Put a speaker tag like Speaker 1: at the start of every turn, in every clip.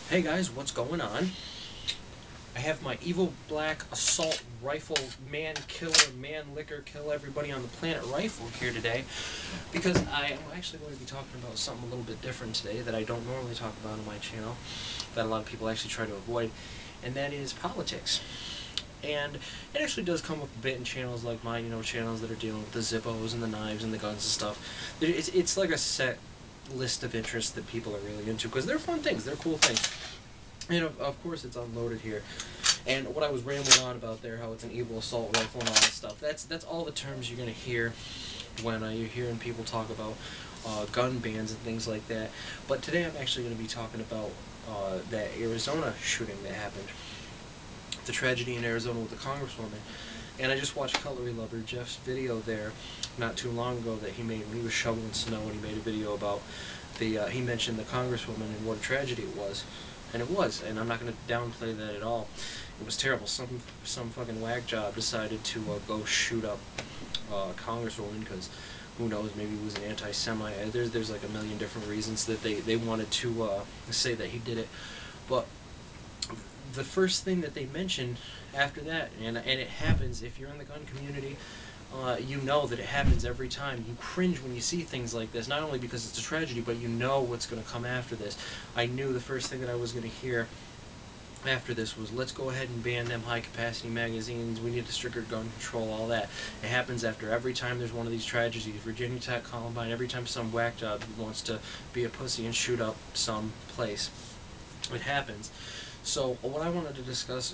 Speaker 1: Hey guys, what's going on? I have my evil black assault rifle man killer, man licker, kill everybody on the planet rifle here today because I am actually going to be talking about something a little bit different today that I don't normally talk about on my channel, that a lot of people actually try to avoid, and that is politics. And it actually does come up a bit in channels like mine, channels that are dealing with the Zippos and the knives and the guns and stuff. It's like a set list of interests that people are really into because they're fun things, they're cool things. And of course it's unloaded here. And what I was rambling on about there, how it's an evil assault rifle and all that stuff, that's all the terms you're going to hear when you're hearing people talk about gun bans and things like that. But today I'm actually going to be talking about that Arizona shooting that happened. The tragedy in Arizona with the congresswoman. And I just watched Cutlery Lover Jeff's video there not too long ago that he made when he was shoveling snow, and he made a video about he mentioned the congresswoman and what a tragedy it was. And it was, and I'm not going to downplay that at all. It was terrible. Some fucking whack job decided to go shoot up congresswoman because who knows, maybe he was an anti-Semite. There's like a million different reasons that they wanted to say that he did it. But the first thing that they mentioned after that, and it happens if you're in the gun community, you know that it happens every time. You cringe when you see things like this, not only because it's a tragedy, but you know what's going to come after this. I knew the first thing that I was going to hear after this was, let's go ahead and ban them high-capacity magazines, we need to stricter gun control, all that. It happens after every time there's one of these tragedies, Virginia Tech, Columbine, every time some whack job wants to be a pussy and shoot up some place. It happens. So what I wanted to discuss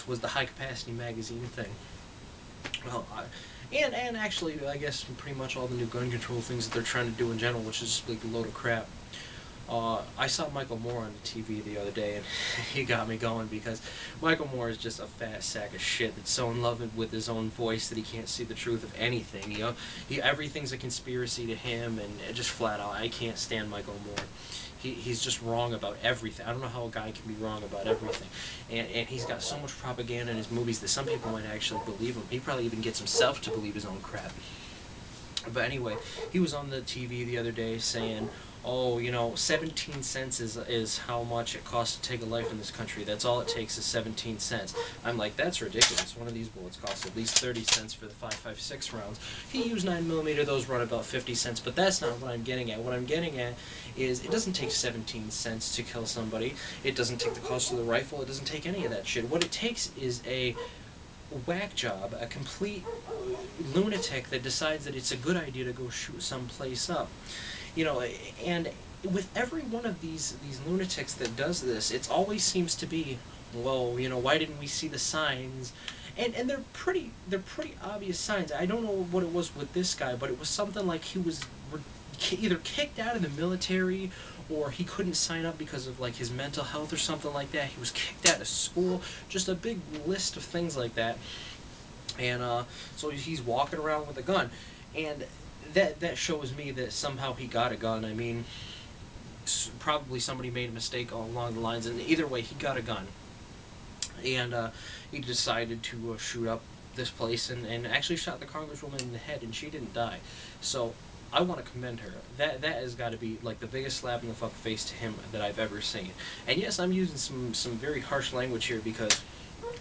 Speaker 1: was the high-capacity magazine thing. Well, and actually, I guess pretty much all the new gun control things that they're trying to do in general, which is just like a load of crap. I saw Michael Moore on the TV the other day, and he got me going because Michael Moore is just a fat sack of shit that's so in love with his own voice that he can't see the truth of anything. Everything's a conspiracy to him, and just flat out, I can't stand Michael Moore. He's just wrong about everything. I don't know how a guy can be wrong about everything. And he's got so much propaganda in his movies that some people might actually believe him. He probably even gets himself to believe his own crap. But anyway, he was on the TV the other day saying, oh, 17 cents is how much it costs to take a life in this country. That's all it takes is 17 cents. I'm like, that's ridiculous. One of these bullets costs at least 30 cents for the 5.56 rounds. He used 9mm, those run about 50 cents, but that's not what I'm getting at. What I'm getting at is it doesn't take 17 cents to kill somebody. It doesn't take the cost of the rifle. It doesn't take any of that shit. What it takes is a whack job, a complete lunatic that decides that it's a good idea to go shoot someplace up. And with every one of these lunatics that does this, it always seems to be, well, why didn't we see the signs? And they're pretty obvious signs. I don't know what it was with this guy, but it was something like he was either kicked out of the military, or he couldn't sign up because of like his mental health or something like that. He was kicked out of school. Just a big list of things like that. And so he's walking around with a gun, and that shows me that somehow he got a gun. I mean, probably somebody made a mistake along the lines, and either way, he got a gun, and he decided to shoot up this place, and actually shot the congresswoman in the head, and she didn't die. So I want to commend her. That has got to be like the biggest slap in the fuck face to him that I've ever seen. And yes, I'm using some very harsh language here because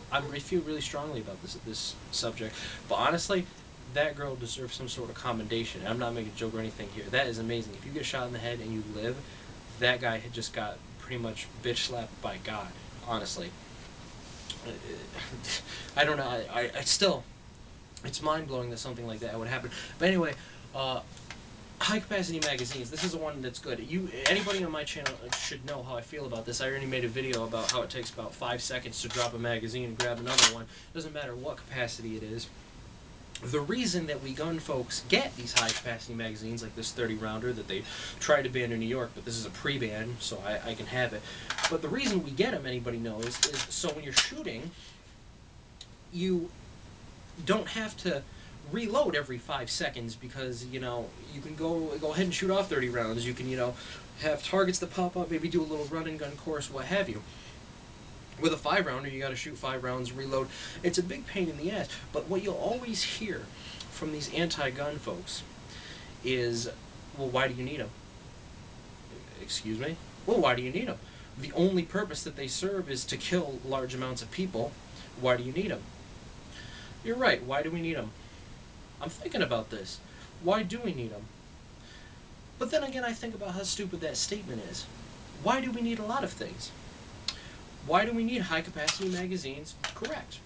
Speaker 1: I feel really strongly about this subject. But honestly, that girl deserves some sort of commendation. I'm not making a joke or anything here. That is amazing. If you get shot in the head and you live, that guy had just got pretty much bitch slapped by God. Honestly, I don't know. I still, it's mind blowing that something like that would happen. But anyway, high capacity magazines. This is the one that's good. Anybody on my channel should know how I feel about this. I already made a video about how it takes about 5 seconds to drop a magazine and grab another one. Doesn't matter what capacity it is. The reason that we gun folks get these high capacity magazines, like this 30 rounder that they tried to ban in New York, but this is a pre-ban, so I can have it. But the reason we get them, anybody knows, is so when you're shooting, you don't have to reload every 5 seconds because, you can go ahead and shoot off 30 rounds. You can, have targets that pop up, maybe do a little run and gun course, what have you. With a 5-rounder, you got to shoot 5 rounds, reload. It's a big pain in the ass. But what you'll always hear from these anti-gun folks is, well, why do you need them? Excuse me? Well, why do you need them? the only purpose that they serve is to kill large amounts of people, why do you need them? You're right, why do we need them? I'm thinking about this. Why do we need them? But then again, I think about how stupid that statement is. Why do we need a lot of things? Why do we need high-capacity magazines? Correct.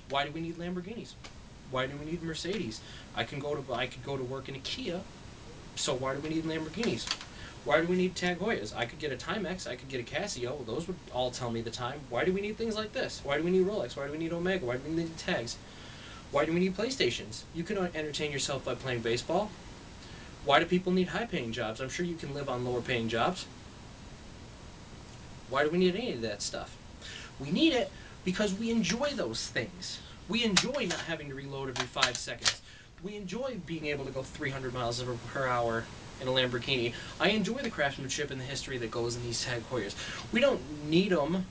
Speaker 1: Why do we need Lamborghinis? Why do we need Mercedes? I could go to work in a Kia, so why do we need Lamborghinis? Why do we need Tag Heuers? I could get a Timex, I could get a Casio, those would all tell me the time. Why do we need things like this? Why do we need Rolex? Why do we need Omega? Why do we need tags? Why do we need PlayStations? You can entertain yourself by playing baseball. Why do people need high-paying jobs? I'm sure you can live on lower-paying jobs. Why do we need any of that stuff? We need it because we enjoy those things. We enjoy not having to reload every 5 seconds. We enjoy being able to go 300 miles per hour in a Lamborghini. I enjoy the craftsmanship and the history that goes in these Tag Heuers. We don't need them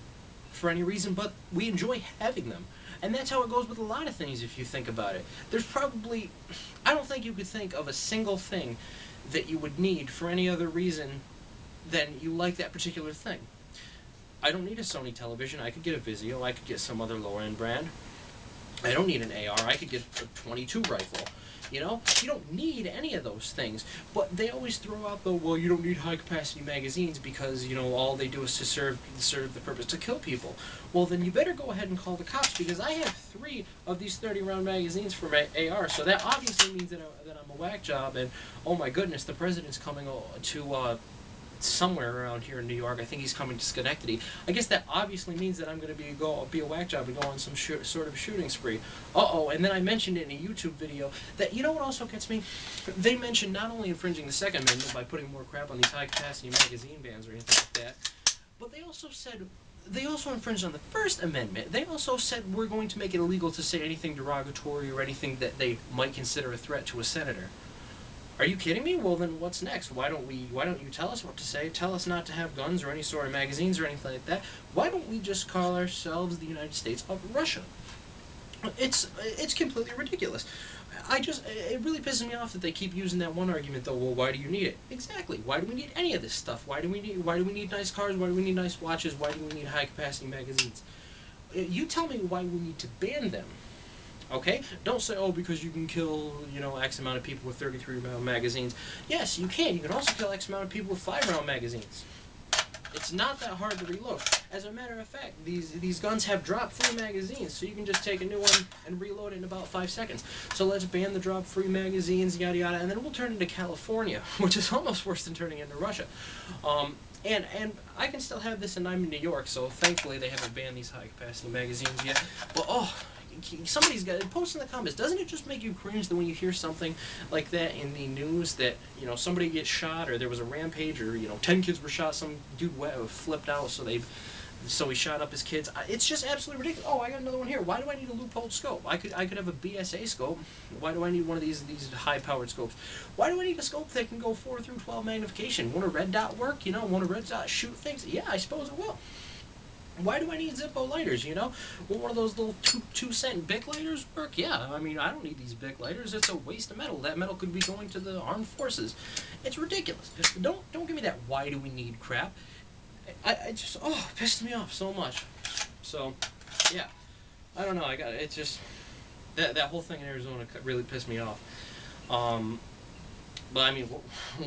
Speaker 1: for any reason, but we enjoy having them. And that's how it goes with a lot of things if you think about it. There's probably, I don't think you could think of a single thing that you would need for any other reason than you like that particular thing. I don't need a Sony television. I could get a Vizio. I could get some other lower-end brand. I don't need an AR. I could get a .22 rifle. You know, you don't need any of those things. But they always throw out the, well, you don't need high-capacity magazines because, you know, all they do is to serve the purpose to kill people. Well, then you better go ahead and call the cops because I have 3 of these 30-round magazines for my AR. So that obviously means that I'm a whack job. And, oh my goodness, the president's coming to somewhere around here in New York. I think he's coming to Schenectady. I guess that obviously means that I'm going to be a whack job and go on some sort of shooting spree. Uh-oh, and then I mentioned it in a YouTube video that, you know what also gets me? They mentioned not only infringing the Second Amendment by putting more crap on these high-capacity magazine bans or anything like that, but they also said, they also infringed on the First Amendment. They also said we're going to make it illegal to say anything derogatory or anything that they might consider a threat to a senator. Are you kidding me? Well, then what's next? Why don't you tell us what to say? Tell us not to have guns or any sort of magazines or anything like that. Why don't we just call ourselves the United States of Russia? It's completely ridiculous. It really pisses me off that they keep using that one argument though. Well, why do you need it? Exactly. Why do we need any of this stuff? Why do we need nice cars? Why do we need nice watches? Why do we need high capacity magazines? You tell me why we need to ban them. Okay? Don't say, oh, because you can kill, you know, X amount of people with 33-round magazines. Yes, you can. You can also kill X amount of people with 5-round magazines. It's not that hard to reload. As a matter of fact, these guns have drop-free magazines, so you can just take a new one and reload it in about 5 seconds. So let's ban the drop-free magazines, yada yada, and then we'll turn into California, which is almost worse than turning into Russia. And I can still have this, and I'm in New York, so thankfully they haven't banned these high-capacity magazines yet. But, oh, somebody's got to post in the comments. Doesn't it just make you cringe that when you hear something like that in the news that, you know, somebody gets shot or there was a rampage or, you know, 10 kids were shot, some dude flipped out, so he shot up his kids. It's just absolutely ridiculous. Oh, I got another one here. Why do I need a loophole scope? I could have a BSA scope. Why do I need one of these high-powered scopes? Why do I need a scope that can go 4 through 12 magnification? Won't a red dot work? You know, won't a red dot shoot things? Yeah, I suppose it will. Why do I need Zippo lighters, you know? Will one of those little 2-cent Bic lighters work? Yeah, I mean, I don't need these Bic lighters. It's a waste of metal. That metal could be going to the armed forces. It's ridiculous. Don't give me that why do we need crap. I just, oh, it pissed me off so much. So, yeah. I don't know. It's just, that whole thing in Arizona really pissed me off. But I mean,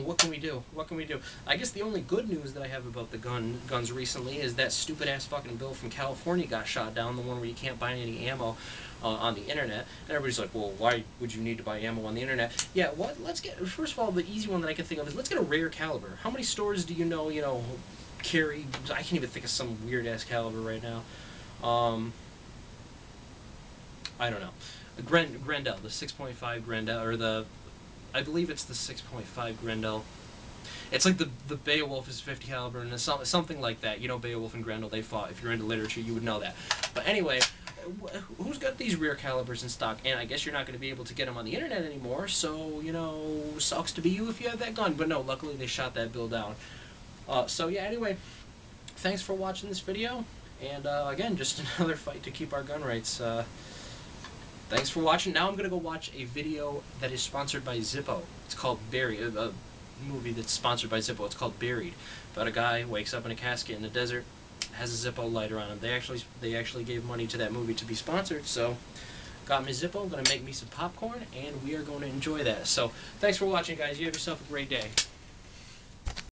Speaker 1: what can we do? What can we do? I guess the only good news that I have about the guns recently is that stupid-ass fucking bill from California got shot down, the one where you can't buy any ammo on the internet. And everybody's like, well, why would you need to buy ammo on the internet? Yeah, first of all, the easy one that I can think of is let's get a rare caliber. How many stores do you know, carry, I can't even think of some weird-ass caliber right now. I don't know. Grendel, the 6.5 Grendel, or I believe it's the 6.5 Grendel. It's like the Beowulf is 50 caliber and something like that. You know, Beowulf and Grendel, they fought. If you're into literature, you would know that. But anyway, who's got these rear calibers in stock? And I guess you're not going to be able to get them on the internet anymore, so, you know, sucks to be you if you have that gun. But no, luckily they shot that bill down. So yeah, anyway, thanks for watching this video. And again, just another fight to keep our gun rights. Thanks for watching. Now I'm going to go watch a video that is sponsored by Zippo. It's called Barry. movie that's sponsored by Zippo. It's called Buried, about a guy wakes up in a casket in the desert, has a Zippo lighter on him. They actually gave money to that movie to be sponsored, so got me Zippo. Going to make me some popcorn, and we are going to enjoy that. So thanks for watching, guys. You have yourself a great day.